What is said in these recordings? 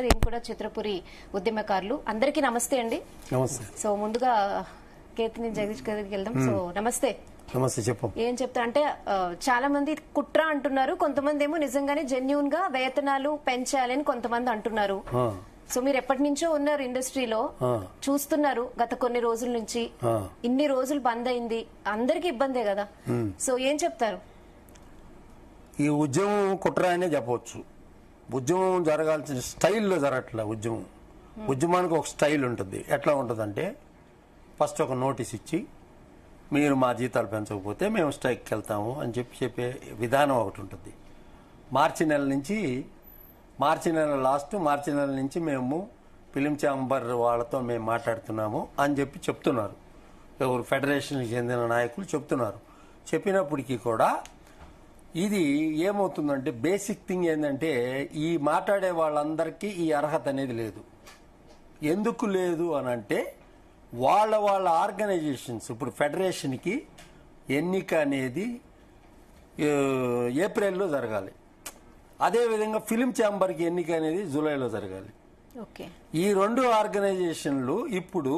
ఈయన కూడా చిత్రపురి ఉద్యమకారులు. అందరికీ నమస్తే అండి. నమస్తే. సో ముందుగా కేతిని జగదీష్ గారికి వెళ్దాం. సో నమస్తే. నమస్తే. చెప్పు. ఏం చెప్తా అంటే చాలా మంది కుట్ర అంటున్నారు, కొంతమంది ఏమో నిజంగానే జెన్యూన్ గా వేతనాలు పెంచాలని కొంతమంది అంటున్నారు. సో మీరు ఎప్పటి నుంచో ఉన్నారు ఇండస్ట్రీలో, చూస్తున్నారు గత కొన్ని రోజుల నుంచి. ఇన్ని రోజులు బంద్ అయింది, అందరికి ఇబ్బందే కదా. సో ఏం చెప్తారు? ఈ ఉద్యమం కుట్ర అనే చెప్పవచ్చు. ఉద్యమం జరగాల్సిన స్టైల్లో జరగట్లే. ఉద్యమానికి ఒక స్టైల్ ఉంటుంది. ఎట్లా ఉంటుందంటే, ఫస్ట్ ఒక నోటీస్ ఇచ్చి మీరు మా జీతాలు పెంచకపోతే మేము స్ట్రైక్కి వెళ్తాము అని చెప్పే విధానం ఒకటి ఉంటుంది. మార్చి నెల లాస్ట్ మార్చి నెల నుంచి మేము ఫిలిం ఛాంబర్ వాళ్ళతో మేము మాట్లాడుతున్నాము అని చెప్తున్నారు. ఎవరు ఫెడరేషన్కి చెందిన నాయకులు చెప్తున్నారు. చెప్పినప్పటికీ కూడా ఇది ఏమవుతుందంటే, బేసిక్ థింగ్ ఏంటంటే, ఈ మాట్లాడే వాళ్ళందరికీ ఈ అర్హత అనేది లేదు. ఎందుకు లేదు అని అంటే, వాళ్ళ ఆర్గనైజేషన్స్, ఇప్పుడు ఫెడరేషన్కి ఎన్నిక అనేది ఏప్రిల్లో జరగాలి. అదేవిధంగా ఫిలిం ఛాంబర్కి ఎన్నిక అనేది జూలైలో జరగాలి. ఈ రెండు ఆర్గనైజేషన్లు ఇప్పుడు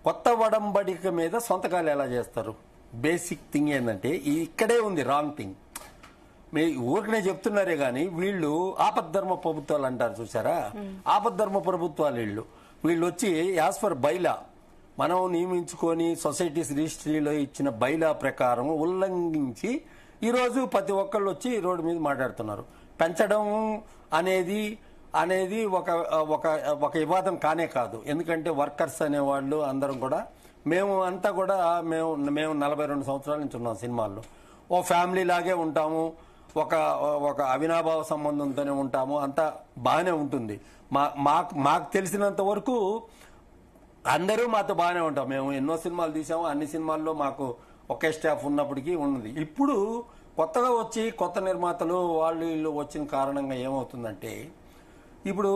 కొత్త వడంబడిక మీద సొంతకాలు ఎలా చేస్తారు? బేసిక్ థింగ్ ఏంటంటే, ఇక్కడే ఉంది రాంగ్ థింగ్. మీ ఊరికనే చెప్తున్నారే గాని, వీళ్ళు ఆపద్ధర్మ ప్రభుత్వాలు అంటారు చూసారా, ఆపద్ధర్మ ప్రభుత్వాలు వీళ్ళు వచ్చి యాజ్ ఫర్ బైలా, మనం నియమించుకొని సొసైటీస్ రిజిస్ట్రీలో ఇచ్చిన బైలా ప్రకారం ఉల్లంఘించి ఈరోజు ప్రతి ఒక్కళ్ళు వచ్చి రోడ్డు మీద మాట్లాడుతున్నారు. పెంచడం అనేది ఒక వివాదం కానే కాదు. ఎందుకంటే వర్కర్స్ అనేవాళ్ళు అందరం కూడా, మేము 42 సంవత్సరాల నుంచి ఉన్నాం సినిమాల్లో. ఓ ఫ్యామిలీ లాగే ఉంటాము, ఒక అవినాభావ సంబంధంతోనే ఉంటాము, అంతా బాగానే ఉంటుంది. మాకు తెలిసినంత వరకు అందరూ మాతో బాగానే ఉంటాం. మేము ఎన్నో సినిమాలు తీసాము, అన్ని సినిమాల్లో మాకు ఒకే స్టాఫ్ ఉన్నప్పటికీ ఉన్నది. ఇప్పుడు కొత్తగా వచ్చి కొత్త నిర్మాతలు వీళ్ళు వచ్చిన కారణంగా ఏమవుతుందంటే, ఇప్పుడు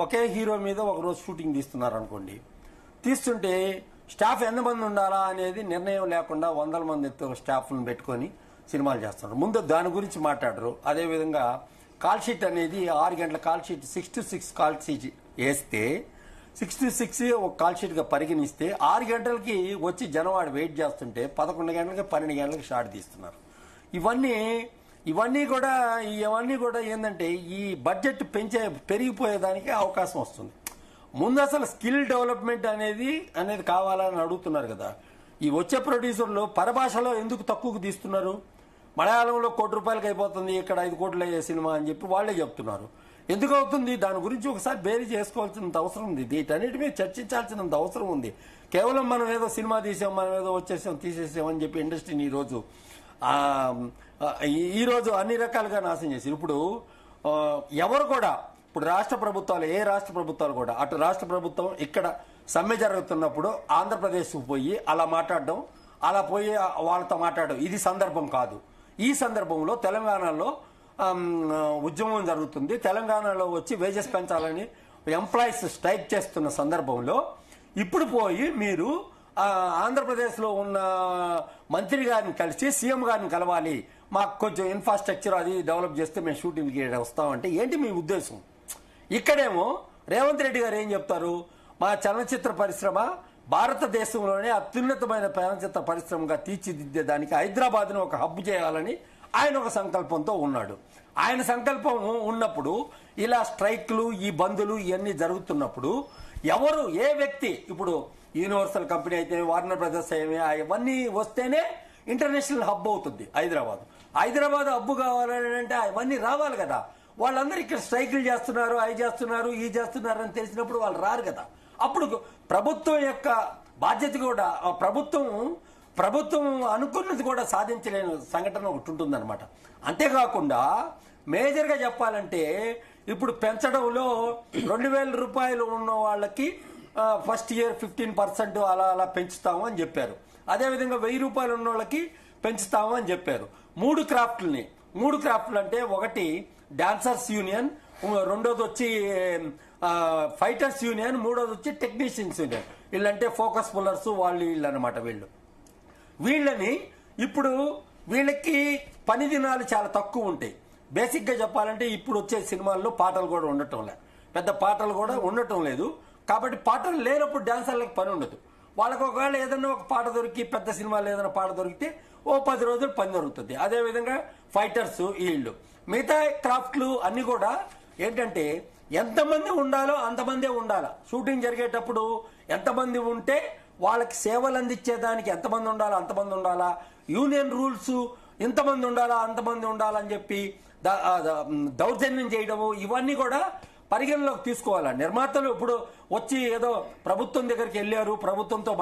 ఒకే హీరో మీద ఒకరోజు షూటింగ్ తీస్తున్నారు అనుకోండి. తీస్తుంటే స్టాఫ్ ఎంతమంది ఉండాలా అనేది నిర్ణయం లేకుండా 100 మంది స్టాఫ్లను పెట్టుకొని సినిమాలు చేస్తున్నారు. ముందు దాని గురించి మాట్లాడరు. అదేవిధంగా కాల్ షీట్ అనేది 6 గంటల call sheet, 6 to 6 call sheet వేస్తే 6 to 6 ఒక కాల్ షీట్ గా పరిగణిస్తే 6 గంటలకి వచ్చి జనవాడు వెయిట్ చేస్తుంటే 11 గంటలకి 12 గంటలకి షాట్ తీస్తున్నారు. ఇవన్నీ కూడా ఏంటంటే, ఈ బడ్జెట్ పెరిగిపోయేదానికి అవకాశం వస్తుంది. ముందు అసలు స్కిల్ డెవలప్మెంట్ అనేది కావాలని అడుగుతున్నారు కదా. ఈ వచ్చే ప్రొడ్యూసర్లు పరభాషలో ఎందుకు తక్కువకు తీస్తున్నారు? మలయాళంలో 1 కోటి రూపాయలకి అయిపోతుంది, ఇక్కడ 5 కోట్ల సినిమా అని చెప్పి వాళ్లే చెప్తున్నారు. ఎందుకు అవుతుంది? దాని గురించి ఒకసారి బేరీ చేసుకోవాల్సినంత అవసరం ఉంది. వీటన్నిటి మీద చర్చించాల్సినంత అవసరం ఉంది. కేవలం మనం ఏదో సినిమా తీసాం, మనం ఏదో వచ్చేసాం, తీసేసాం అని చెప్పి ఇండస్ట్రీని ఈ రోజు అన్ని రకాలుగా నాశనం చేశారు. ఇప్పుడు ఎవరు కూడా, ఇప్పుడు రాష్ట్ర ప్రభుత్వాలు, ఏ రాష్ట్ర ప్రభుత్వాలు కూడా, అటు రాష్ట్ర ప్రభుత్వం ఇక్కడ సమ్మె జరుగుతున్నప్పుడు ఆంధ్రప్రదేశ్కు పోయి అలా మాట్లాడడం, అలా పోయి వాళ్ళతో మాట్లాడడం ఇది సందర్భం కాదు. ఈ సందర్భంలో తెలంగాణలో ఉద్యమం జరుగుతుంది. తెలంగాణలో వచ్చి వేజెస్ పెంచాలని ఎంప్లాయీస్ స్ట్రైక్ చేస్తున్న సందర్భంలో ఇప్పుడు పోయి మీరు ఆంధ్రప్రదేశ్లో ఉన్న మంత్రి గారిని కలిసి సీఎం గారిని కలవాలి, మాకు కొంచెం ఇన్ఫ్రాస్ట్రక్చర్ అది డెవలప్ చేస్తే మేము షూటింగ్కి వస్తామంటే ఏంటి మీ ఉద్దేశం? ఇక్కడేమో రేవంత్ రెడ్డి గారు ఏం చెప్తారు? మా చలనచిత్ర పరిశ్రమ భారతదేశంలోనే అత్యున్నతమైన చలనచిత్ర పరిశ్రమగా తీర్చిదిద్దేదానికి హైదరాబాద్ను ఒక హబ్ చేయాలని ఆయన ఒక సంకల్పంతో ఉన్నాడు. ఆయన సంకల్పం ఉన్నప్పుడు ఇలా స్ట్రైక్లు, ఈ బందులు ఇవన్నీ జరుగుతున్నప్పుడు ఎవరు, ఏ వ్యక్తి, ఇప్పుడు యూనివర్సల్ కంపెనీ అయితే, వార్నర్ బ్రదర్స్ అవన్నీ వస్తేనే ఇంటర్నేషనల్ హబ్ అవుతుంది హైదరాబాద్ హబ్ కావాలని అంటే అవన్నీ రావాలి కదా. వాళ్ళందరూ ఇక్కడ స్ట్రైకులు చేస్తున్నారు, అవి చేస్తున్నారు, ఈ చేస్తున్నారు అని తెలిసినప్పుడు వాళ్ళు రారు కదా. అప్పుడు ప్రభుత్వం యొక్క బాధ్యత కూడా, ప్రభుత్వం అనుకున్నది కూడా సాధించలేని సంఘటన ఒకటి ఉంటుందన్నమాట. అంతేకాకుండా మేజర్గా చెప్పాలంటే, ఇప్పుడు పెంచడంలో 2000 రూపాయలు ఉన్న వాళ్ళకి ఫస్ట్ ఇయర్ 15% అలా పెంచుతాము అని చెప్పారు. అదేవిధంగా 1000 రూపాయలు ఉన్న వాళ్ళకి పెంచుతాము అని చెప్పారు. 3 క్రాఫ్ట్లు అంటే, ఒకటి డాన్సర్స్ యూనియన్, రెండోది వచ్చి ఫైటర్స్ యూనియన్, మూడోది వచ్చి టెక్నీషియన్స్ యూనియన్. వీళ్ళంటే ఫోకస్ పుల్లర్స్, వీళ్ళు అనమాట. వీళ్ళని ఇప్పుడు వీళ్ళకి పని దినాలు చాలా తక్కువ ఉంటాయి. బేసిక్ గా చెప్పాలంటే ఇప్పుడు వచ్చే సినిమాల్లో పాటలు కూడా ఉండటం లే. పెద్ద పాటలు కూడా ఉండటం లేదు. కాబట్టి పాటలు లేనప్పుడు డాన్సర్లకు పని ఉండదు. వాళ్ళకు ఒకవేళ ఏదైనా ఒక పాట దొరికి, పెద్ద సినిమాలో ఏదైనా పాట దొరికితే ఓ 10 రోజులు పని దొరుకుతుంది. అదేవిధంగా ఫైటర్స్, వీళ్ళు మిగతా క్రాఫ్ట్లు అన్ని కూడా ఏంటంటే ఎంతమంది ఉండాలో అంతమందే ఉండాలా. షూటింగ్ జరిగేటప్పుడు ఎంతమంది ఉంటే వాళ్ళకి సేవలు అందించేదానికి ఎంతమంది ఉండాలా అంతమంది ఉండాలా. యూనియన్ రూల్స్ ఇంతమంది ఉండాలా అంతమంది ఉండాలని చెప్పి దౌర్జన్యం చేయడము ఇవన్నీ కూడా పరిగణలోకి తీసుకోవాలా. నిర్మాతలు ఇప్పుడు వచ్చి ఏదో ప్రభుత్వం దగ్గరికి వెళ్ళారు, ప్రభుత్వంతో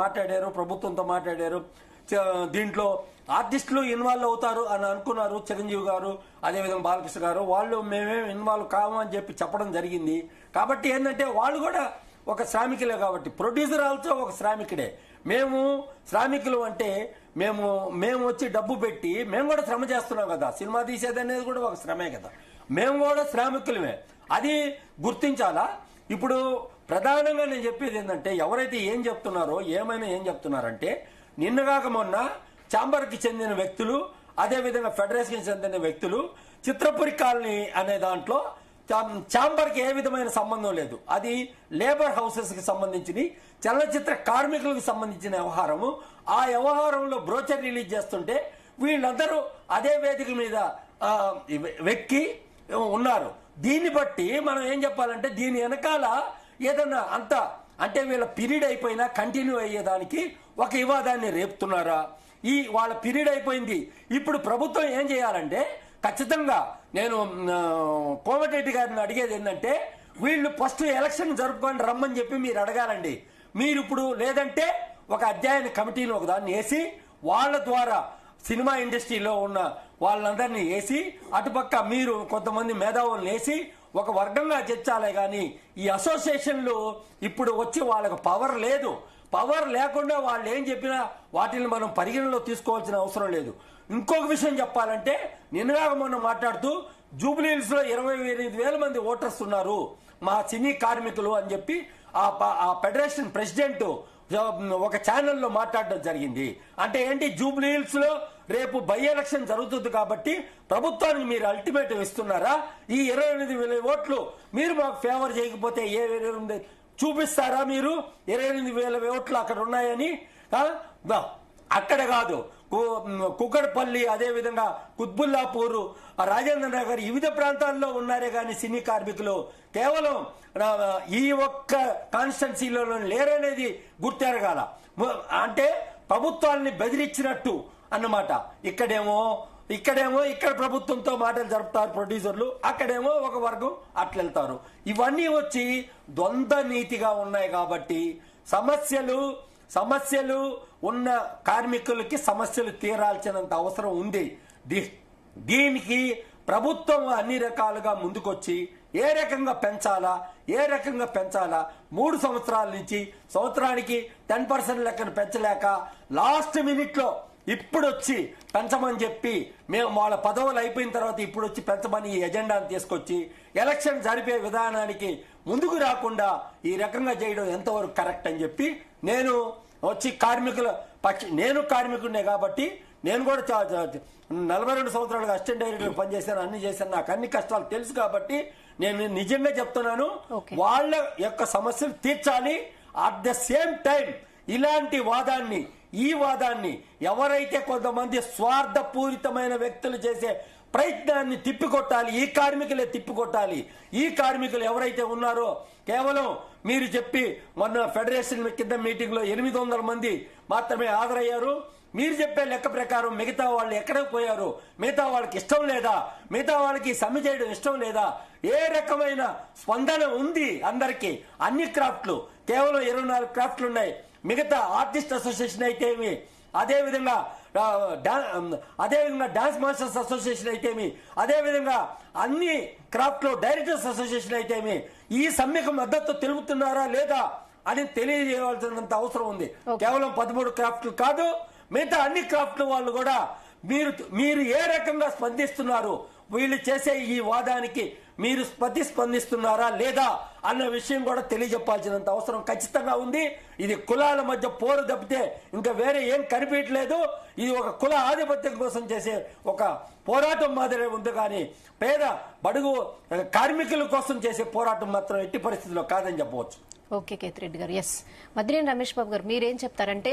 మాట్లాడారు, దీంట్లో ఆర్టిస్టులు ఇన్వాల్వ్ అవుతారు అని అనుకున్నారు. చిరంజీవి గారు, అదేవిధంగా బాలకృష్ణ గారు, వాళ్ళు మేమేం ఇన్వాల్వ్ కాము అని చెప్పి చెప్పడం జరిగింది. కాబట్టి ఏంటంటే వాళ్ళు కూడా ఒక శ్రామికులే. కాబట్టి ప్రొడ్యూసర్ ఆల్సో ఒక శ్రామికుడే. మేము శ్రామికులు అంటే మేము వచ్చి డబ్బు పెట్టి మేము కూడా శ్రమ చేస్తున్నాం కదా. సినిమా తీసేది అనేది కూడా ఒక శ్రమే కదా. మేము కూడా శ్రామికులమే, అది గుర్తించాలా. ఇప్పుడు ప్రధానంగా నేను చెప్పేది ఏంటంటే ఎవరైతే ఏం చెప్తున్నారంటే నిన్నగాక మొన్న ఛాంబర్కి చెందిన వ్యక్తులు, అదేవిధంగా ఫెడరేషన్కి చెందిన వ్యక్తులు చిత్రపురి కాలనీ అనే దాంట్లో ఛాంబర్కి ఏ విధమైన సంబంధం లేదు, అది లేబర్ హౌసెస్ కి సంబంధించి చలనచిత్ర కార్మికులకు సంబంధించిన వ్యవహారము. ఆ వ్యవహారంలో బ్రోచర్ రిలీజ్ చేస్తుంటే వీళ్ళందరూ అదే వేదిక మీద వెక్కి ఉన్నారు. దీన్ని బట్టి మనం ఏం చెప్పాలంటే దీని వెనకాల ఏదన్నా అంత అంటే వీళ్ళ పీరియడ్ అయిపోయినా కంటిన్యూ అయ్యేదానికి ఒక వివాదాన్ని రేపుతున్నారా? వాళ్ళ పీరియడ్ అయిపోయింది. ఇప్పుడు ప్రభుత్వం ఏం చేయాలంటే ఖచ్చితంగా నేను కోమటిరెడ్డి గారిని అడిగేది ఏంటంటే వీళ్ళు ఫస్ట్ ఎలక్షన్ జరుపుకొని రమ్మని చెప్పి మీరు అడగాలండి. మీరు ఇప్పుడు లేదంటే ఒక అధ్యయన కమిటీని ఒకదాన్ని వేసి వాళ్ళ ద్వారా సినిమా ఇండస్ట్రీలో ఉన్న వాళ్ళందరినీ వేసి అటుపక్క మీరు కొంతమంది మేధావులను వేసి ఒక వర్గంగా చేర్చాలే కానీ ఈ అసోసియేషన్లు ఇప్పుడు వచ్చి వాళ్ళకు పవర్ లేదు. పవర్ లేకుండా వాళ్ళు ఏం చెప్పినా వాటిని మనం పరిగణలో తీసుకోవాల్సిన అవసరం లేదు. ఇంకొక విషయం చెప్పాలంటే నిన్నగా మొన్న మాట్లాడుతూ జూబ్లీహిల్స్ లో 28,000 మంది ఓటర్స్ ఉన్నారు మా సినీ కార్మికులు అని చెప్పి ఆ ఫెడరేషన్ ప్రెసిడెంట్ ఒక ఛానల్లో మాట్లాడడం జరిగింది. అంటే ఏంటి, జూబ్లీహిల్స్ లో రేపు బై ఎలక్షన్ జరుగుతుంది కాబట్టి ప్రభుత్వానికి మీరు అల్టిమేటం ఇస్తున్నారా? ఈ 28,000 ఓట్లు మీరు మాకు ఫేవర్ చేయకపోతే చూపిస్తారా? మీరు 28,000 ఓట్లు అక్కడ ఉన్నాయని. అక్కడ కాదు, కుకట్పల్లి, అదేవిధంగా కుత్బుల్లాపూర్, రాజేంద్ర నగర్ వివిధ ప్రాంతాల్లో ఉన్నారే కానీ సినీ కార్మికులు కేవలం ఈ ఒక్క కాన్స్టిట్యున్సీలో లేరనేది గుర్తెరగాల. అంటే ప్రభుత్వాన్ని బెదిరించినట్టు అన్నమాట. ఇక్కడ ప్రభుత్వంతో మాటలు జరుపుతారు ప్రొడ్యూసర్లు, అక్కడేమో ఒక వర్గం అట్లెళ్తారు. ఇవన్నీ వచ్చి ద్వంద్వ నీతిగా ఉన్నాయి. కాబట్టి సమస్యలు ఉన్న కార్మికులకి సమస్యలు తీరాల్సినంత అవసరం ఉంది. దీనికి ప్రభుత్వం అన్ని రకాలుగా ముందుకొచ్చి ఏ రకంగా పెంచాలా 3 సంవత్సరాల నుంచి సంవత్సరానికి 10% లెక్కను పెంచలేక లాస్ట్ మినిట్ లో ఇప్పుడు వచ్చి పెంచమని చెప్పి మేము వాళ్ళ పదవులు అయిపోయిన తర్వాత ఇప్పుడు వచ్చి పెంచమని ఈ ఎజెండాను తీసుకొచ్చి ఎలక్షన్ జరిపే విధానానికి ముందుకు రాకుండా ఈ రకంగా చేయడం ఎంతవరకు కరెక్ట్ అని చెప్పి నేను వచ్చి నేను కార్మికుడినే కాబట్టి నేను కూడా 42 సంవత్సరాలుగా అసిస్టెంట్ డైరెక్టర్ పనిచేశాను, అన్ని చేశాను, నాకు అన్ని కష్టాలు తెలుసు. కాబట్టి నేను నిజంగా చెప్తున్నాను, వాళ్ళ యొక్క సమస్యలు తీర్చాలి. అట్ ద సేమ్ టైం ఇలాంటి ఈ వాదాన్ని ఎవరైతే కొంతమంది స్వార్థపూరితమైన వ్యక్తులు చేసే ప్రయత్నాన్ని తిప్పికొట్టాలి. ఈ కార్మికులే తిప్పికొట్టాలి. ఈ కార్మికులు ఎవరైతే ఉన్నారో కేవలం మీరు చెప్పి మొన్న ఫెడరేషన్ కింద మీటింగ్ లో 800 మంది మాత్రమే హాజరయ్యారు. మీరు చెప్పే లెక్క ప్రకారం మిగతా వాళ్ళు ఎక్కడికి పోయారు? మిగతా వాళ్ళకి ఇష్టం లేదా? మిగతా వాళ్ళకి సమ్మె చేయడం ఇష్టం లేదా? ఏ రకమైన స్పందన ఉంది అందరికీ? అన్ని క్రాఫ్ట్లు కేవలం 24 క్రాఫ్ట్లు ఉన్నాయి. మిగతా ఆర్టిస్ట్ అసోసియేషన్ అయితేమి, అదేవిధంగా డాన్స్ మాస్టర్స్ అసోసియేషన్ అయితేమి, అదేవిధంగా అన్ని క్రాఫ్ట్ లో డైరెక్టర్స్ అసోసియేషన్ అయితేమి ఈ సమ్మెకు మద్దతు తెలుపుతున్నారా లేదా అని తెలియజేయవలసినంత అవసరం ఉంది. కేవలం 13 క్రాఫ్ట్లు కాదు, మిగతా అన్ని క్రాఫ్ట్ వాళ్ళు కూడా మీరు ఏ రకంగా స్పందిస్తున్నారు, వీళ్ళు చేసే ఈ వాదానికి మీరు ప్రతిస్పందిస్తున్నారా లేదా అన్న విషయం కూడా తెలియజెప్పాల్సినంత అవసరం ఖచ్చితంగా ఉంది. ఇది కులాల మధ్య పోరు తప్పితే ఇంకా వేరే ఏం కనిపించలేదు. ఇది ఒక కుల ఆధిపత్యం కోసం చేసే ఒక పోరాటం మాదిరే ఉంది, కానీ పేద బడుగు కార్మికుల కోసం చేసే పోరాటం మాత్రం ఎట్టి పరిస్థితుల్లో కాదని చెప్పవచ్చు. ఓకే కేతిరెడ్డి గారు. ఎస్, మద్దినేని రమేష్ బాబు గారు మీరేం చెప్తారంటే